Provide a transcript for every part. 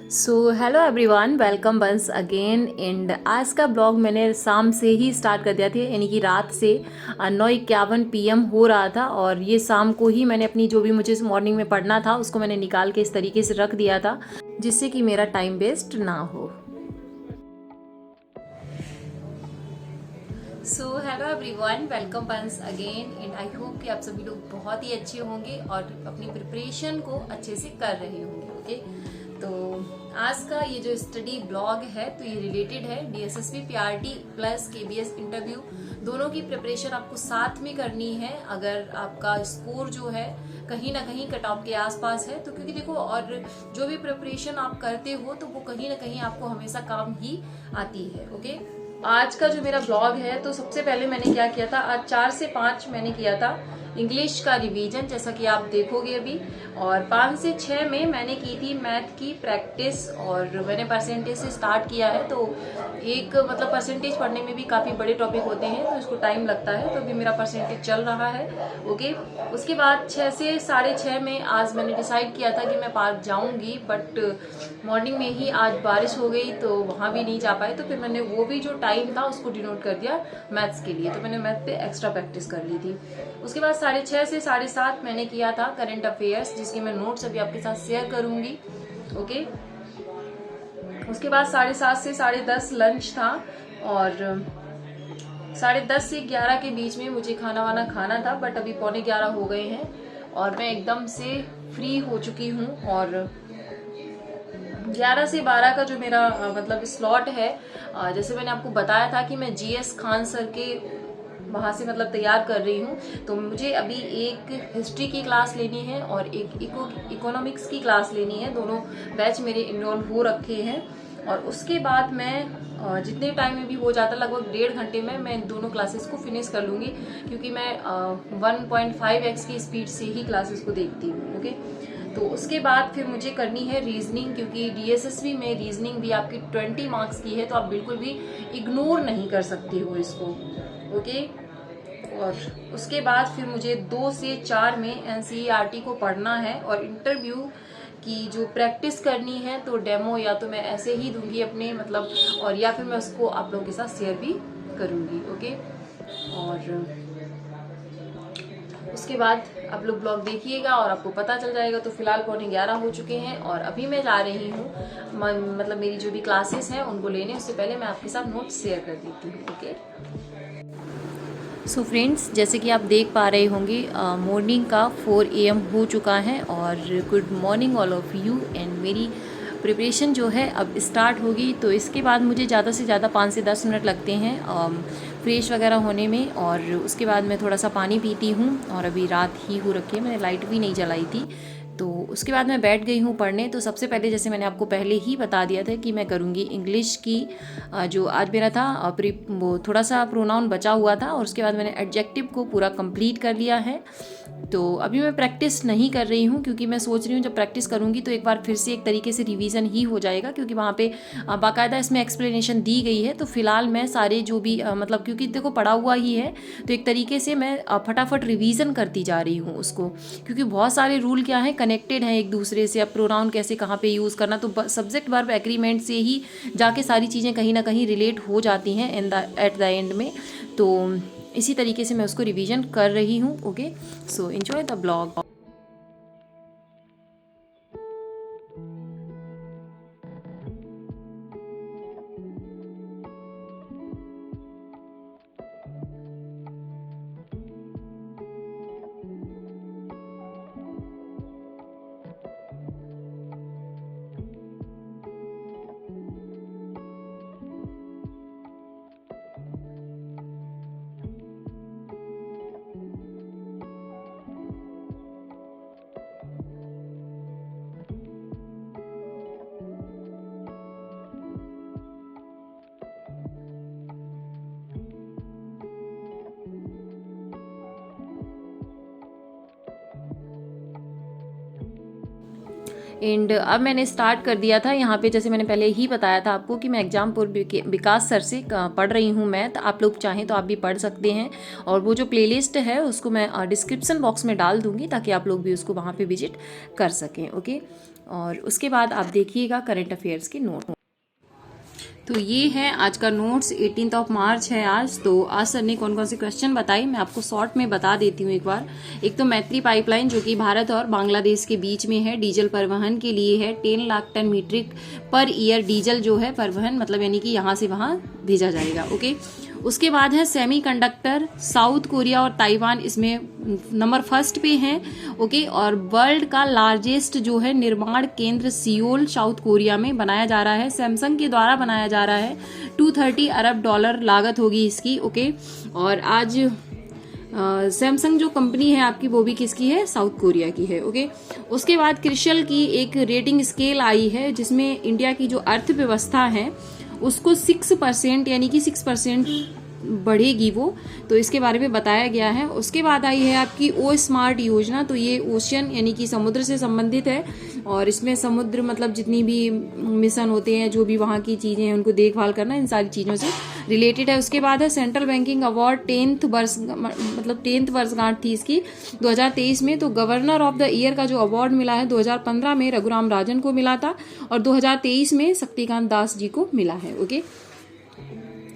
So hello everyone, welcome once again. And आज का blog मैंने शाम से ही स्टार्ट कर दिया था, यानी कि रात से 9:51 PM हो रहा था। और ये शाम को ही मैंने अपनी जो भी मुझे मॉर्निंग में पढ़ना था उसको मैंने निकाल के इस तरीके से रख दिया था जिससे कि मेरा टाइम वेस्ट ना हो। So hello everyone, welcome once again. And I hope कि आप सभी लोग बहुत ही अच्छे होंगे और अपनी प्रिपरेशन को अच्छे से कर रहे होंगे। ओके, तो आज का ये जो स्टडी ब्लॉग है तो ये रिलेटेड है DSSB PRT plus KBS interview, दोनों की प्रिपरेशन आपको साथ में करनी है। अगर आपका स्कोर जो है कहीं ना कहीं कट ऑफ के आसपास है तो क्योंकि देखो, और जो भी प्रिपरेशन आप करते हो तो वो कहीं ना कहीं आपको हमेशा काम ही आती है। ओके, आज का जो मेरा ब्लॉग है तो सबसे पहले मैंने क्या किया था, आज 4 से 5 मैंने किया था इंग्लिश का रिवीजन, जैसा कि आप देखोगे अभी। और 5 से 6 में मैंने की थी मैथ की प्रैक्टिस, और मैंने परसेंटेज से स्टार्ट किया है। तो एक मतलब परसेंटेज पढ़ने में भी काफ़ी बड़े टॉपिक होते हैं तो इसको टाइम लगता है, तो अभी मेरा परसेंटेज चल रहा है। ओके, उसके बाद 6 से 6:30 में आज मैंने डिसाइड किया था कि मैं पार्क जाऊंगी, बट मॉर्निंग में ही आज बारिश हो गई तो वहाँ भी नहीं जा पाए। तो फिर मैंने वो भी जो टाइम था उसको डिनोट कर दिया मैथ्स के लिए, तो मैंने मैथ पे एक्स्ट्रा प्रैक्टिस कर ली थी। उसके बाद 6:30 से 7:30 मैंने किया था करंट अफेयर्स, जिसके मैं नोट्स अभी आपके साथ शेयर करूंगी। ओके, उसके बाद 7:30 से 10:30 लंच था, और 10:30 से 11 के बीच में मुझे खाना वाना खाना था, बट अभी 11:15 हो गए हैं और मैं एकदम से फ्री हो चुकी हूँ। और 11 से 12 का जो मेरा मतलब स्लॉट है, जैसे मैंने आपको बताया था कि मैं जीएस खान सर के वहाँ से मतलब तैयार कर रही हूँ, तो मुझे अभी एक हिस्ट्री की क्लास लेनी है और एक इकोनॉमिक्स की क्लास लेनी है। दोनों बैच मेरे इनरोल हो रखे हैं, और उसके बाद मैं जितने टाइम में भी हो जाता, लगभग 1.5 घंटे में मैं इन दोनों क्लासेस को फिनिश कर लूँगी, क्योंकि मैं 1.5x की स्पीड से ही क्लासेस को देखती हूँ। ओके, तो उसके बाद फिर मुझे करनी है रीजनिंग, क्योंकि डीएसएसबी में रीजनिंग भी आपकी 20 मार्क्स की है, तो आप बिल्कुल भी इग्नोर नहीं कर सकते हो इसको। ओके, और उसके बाद फिर मुझे 2 से 4 में एनसीईआरटी को पढ़ना है, और इंटरव्यू की जो प्रैक्टिस करनी है तो डेमो या तो मैं ऐसे ही दूंगी अपने मतलब, और या फिर मैं उसको आप लोगों के साथ शेयर भी करूंगी। ओके, और उसके बाद आप लोग ब्लॉग देखिएगा और आपको पता चल जाएगा। तो फिलहाल 11:15 हो चुके हैं और अभी मैं जा रही हूँ मतलब मेरी जो भी क्लासेस हैं उनको लेने, उससे पहले मैं आपके साथ नोट्स शेयर कर देती हूँ। ओके, सो फ्रेंड्स, जैसे कि आप देख पा रहे होंगे मॉर्निंग का 4 AM हो चुका है। और good morning all of you. And मेरी प्रिपरेशन जो है अब स्टार्ट होगी, तो इसके बाद मुझे ज़्यादा से ज़्यादा 5 से 10 मिनट लगते हैं फ्रेश वगैरह होने में, और उसके बाद मैं थोड़ा सा पानी पीती हूँ। और अभी रात ही हो रखी है, मैंने लाइट भी नहीं जलाई थी, तो उसके बाद मैं बैठ गई हूँ पढ़ने। तो सबसे पहले, जैसे मैंने आपको पहले ही बता दिया था कि मैं करूँगी इंग्लिश की जो आज मेरा था वो थोड़ा सा प्रोनाउन बचा हुआ था, और उसके बाद मैंने एडजेक्टिव को पूरा कंप्लीट कर लिया है। तो अभी मैं प्रैक्टिस नहीं कर रही हूँ, क्योंकि मैं सोच रही हूँ जब प्रैक्टिस करूँगी तो एक बार फिर से एक तरीके से रिवीजन ही हो जाएगा, क्योंकि वहाँ पे बाकायदा इसमें एक्सप्लेनेशन दी गई है। तो फिलहाल मैं सारे जो भी मतलब, क्योंकि देखो पढ़ा हुआ ही है, तो एक तरीके से मैं फटाफट रिवीजन करती जा रही हूँ उसको, क्योंकि बहुत सारे रूल क्या है कनेक्टेड हैं एक दूसरे से। अब प्रोनाउन कैसे कहाँ पे यूज़ करना, तो सब्जेक्ट वर्ब एग्रीमेंट से ही जाके सारी चीज़ें कहीं ना कहीं रिलेट हो जाती हैं एट द एंड में। तो इसी तरीके से मैं उसको रिवीजन कर रही हूँ। Okay, so enjoy the blog. And अब मैंने स्टार्ट कर दिया था यहाँ पे, जैसे मैंने पहले ही बताया था आपको कि मैं एग्जामपुर विकास सर से पढ़ रही हूँ मैथ। आप लोग चाहें तो आप भी पढ़ सकते हैं, और वो जो प्लेलिस्ट है उसको मैं डिस्क्रिप्शन बॉक्स में डाल दूँगी, ताकि आप लोग भी उसको वहाँ पे विजिट कर सकें। ओके, और उसके बाद आप देखिएगा करंट अफेयर्स के नोट। तो ये है आज का नोट्स, 18 मार्च है आज। तो आज सर ने कौन कौन से क्वेश्चन बताए मैं आपको शॉर्ट में बता देती हूँ एक बार। एक तो मैत्री पाइपलाइन जो कि भारत और बांग्लादेश के बीच में है, डीजल परिवहन के लिए है। 10 lakh ton metric per year diesel जो है परिवहन, मतलब यानी कि यहाँ से वहाँ भेजा जाएगा। ओके, उसके बाद है सेमीकंडक्टर, साउथ कोरिया और ताइवान इसमें नंबर फर्स्ट पे हैं। ओके, और वर्ल्ड का लार्जेस्ट जो है निर्माण केंद्र सियोल साउथ कोरिया में बनाया जा रहा है, सैमसंग के द्वारा बनाया जा रहा है। 230 अरब डॉलर लागत होगी इसकी। ओके, और आज सैमसंग जो कंपनी है आपकी वो भी किसकी है, साउथ कोरिया की है। ओके, उसके बाद क्रिशल की एक रेटिंग स्केल आई है जिसमें इंडिया की जो अर्थव्यवस्था है उसको 6% यानी कि 6% बढ़ेगी वो, तो इसके बारे में बताया गया है। उसके बाद आई है आपकी ओ स्मार्ट योजना, तो ये ओशियन यानी कि समुद्र से संबंधित है और इसमें समुद्र मतलब जितनी भी मिशन होते हैं, जो भी वहाँ की चीजें हैं उनको देखभाल करना, इन सारी चीजों से रिलेटेड है। उसके बाद है सेंट्रल बैंकिंग अवार्ड 10th वर्षगांठ थी इसकी 2023 में। तो गवर्नर ऑफ द ईयर का जो अवार्ड मिला है 2015 में रघुराम राजन को मिला था और 2023 में शक्तिकांत दास जी को मिला है। ओके,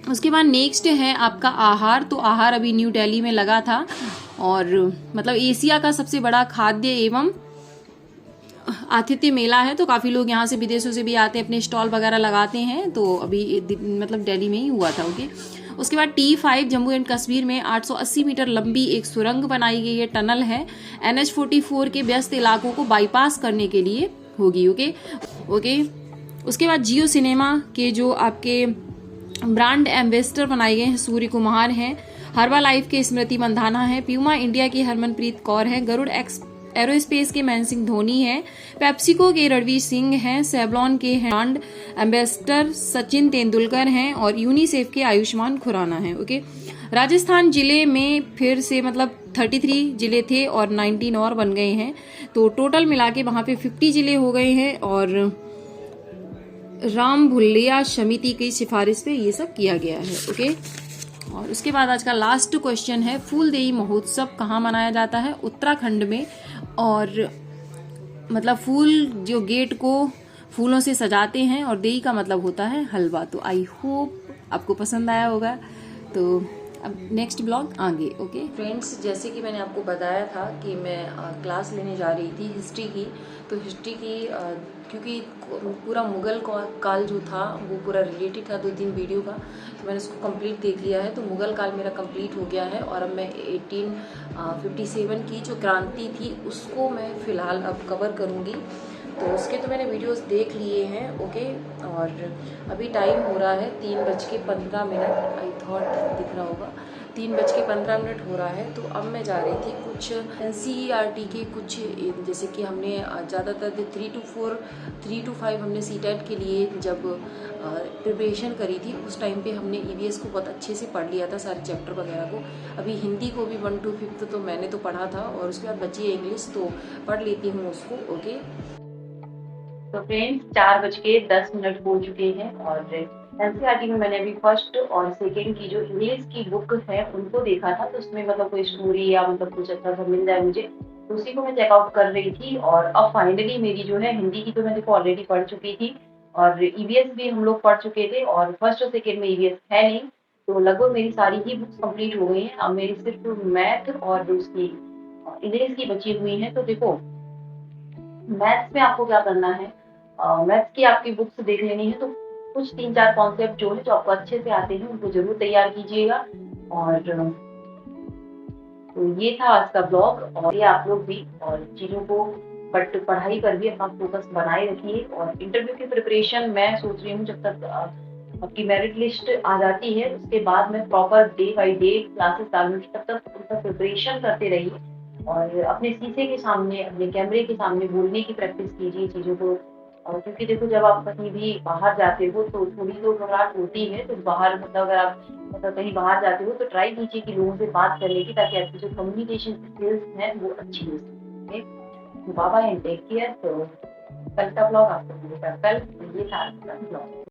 उसके बाद नेक्स्ट है आपका आहार। तो आहार अभी न्यू दिल्ली में लगा था और मतलब एशिया का सबसे बड़ा खाद्य एवं आतिथ्य मेला है। तो काफी लोग यहाँ से विदेशों से भी आते हैं, अपने स्टॉल वगैरह लगाते हैं। तो अभी मतलब दिल्ली में ही हुआ था। ओके, उसके बाद T5 जम्मू एंड कश्मीर में 880 मीटर लंबी एक सुरंग बनाई गई है, टनल है। NH44 के व्यस्त इलाकों को बाईपास करने के लिए होगी। ओके, उसके बाद जियो सिनेमा के जो आपके ब्रांड एम्बेसडर बनाए गए हैं सूर्य कुमार हैं। हर्बा लाइफ के स्मृति मंधाना है। प्यूमा इंडिया की हरमनप्रीत कौर है। गरुड़ एरोस्पेस के महेंद्र सिंह धोनी है। पेप्सिको के रणवीर सिंह हैं। सेवलॉन के ब्रांड एम्बेसडर सचिन तेंदुलकर हैं और यूनिसेफ के आयुष्मान खुराना है। ओके, राजस्थान जिले में फिर से मतलब 33 जिले थे और 19 और बन गए हैं। तो टोटल मिला के वहां पे 50 जिले हो गए हैं और राम भुल्लिया समिति की सिफारिश पे ये सब किया गया है। ओके, और उसके बाद आज का लास्ट क्वेश्चन है फूलदेई महोत्सव कहाँ मनाया जाता है, उत्तराखंड में। और मतलब फूल जो गेट को फूलों से सजाते हैं और देई का मतलब होता है हलवा। तो आई होप आपको पसंद आया होगा। तो अब नेक्स्ट ब्लॉग आगे। ओके फ्रेंड्स, जैसे कि मैंने आपको बताया था कि मैं क्लास लेने जा रही थी हिस्ट्री की। तो हिस्ट्री की क्योंकि पूरा मुगल काल जो था वो पूरा रिलेटेड था 2-3 वीडियो का, तो मैंने उसको कंप्लीट देख लिया है। तो मुगल काल मेरा कंप्लीट हो गया है और अब मैं 1857 की जो क्रांति थी उसको मैं फ़िलहाल अब कवर करूँगी। तो उसके तो मैंने वीडियोस देख लिए हैं। ओके, और अभी टाइम हो रहा है 3:15। आई थॉट दिख रहा होगा 3:15 हो रहा है। तो अब मैं जा रही थी कुछ NCERT के कुछ, जैसे कि हमने ज़्यादातर 3 to 5 हमने CTET के लिए जब प्रिपरेशन करी थी उस टाइम पे हमने EVS को बहुत अच्छे से पढ़ लिया था, सारे चैप्टर वगैरह को। अभी हिंदी को भी 1 to 5 तो मैंने तो पढ़ा था और उसके बाद बची इंग्लिश, तो पढ़ लेती हूँ उसको। ओके, तो फ्रेंड्स 4:10 हो चुके हैं और NCERT में मैंने अभी फर्स्ट और सेकेंड की जो इंग्लिश की बुक है उनको देखा था। तो उसमें मतलब कोई स्टोरी या मतलब कुछ अच्छा सा मिल जाए मुझे, तो उसी को मैं चेकआउट कर रही थी। और अब फाइनली मेरी जो है हिंदी की तो मैं देखो ऑलरेडी पढ़ चुकी थी और EVS भी हम लोग पढ़ चुके थे और फर्स्ट और सेकेंड में EVS है नहीं, तो लगभग मेरी सारी ही बुक्स कंप्लीट हो गई हैं। अब मेरी सिर्फ मैथ और उसकी इंग्लिश की बची हुई है। तो देखो मैथ्स में आपको क्या करना है, मैथ्स की आपकी बुक्स देख लेनी है। तो कुछ 3-4 कॉन्सेप्ट जो है जो आपको अच्छे से आते हैं उनको जरूर तैयार कीजिएगा। और तो ये था आज का ब्लॉग और ये आप लोग भी और चीजों को बट पढ़ाई पर भी अपना फोकस बनाए रखिए। और इंटरव्यू की प्रिपरेशन मैं सोच रही हूँ जब तक आपकी मेरिट लिस्ट आ जाती है उसके बाद मैं proper day by day classes डालूंगी, तब तक उनका प्रिपरेशन करते रहिए और अपने शीशे के सामने अपने कैमरे के सामने बोलने की प्रैक्टिस कीजिए चीजों को। और क्योंकि देखो जब आप कहीं भी बाहर जाते हो तो थोड़ी तो घबराहट होती है, तो बाहर मतलब अगर आप मतलब कहीं बाहर जाते हो तो ट्राई कीजिए कि लोगों से बात करने की, ताकि आपकी जो कम्युनिकेशन स्किल्स हैं वो अच्छी हो सके। Bye bye and take care. तो कल का ब्लॉग आपको मिलेगा कल। ये था आज का ब्लॉग।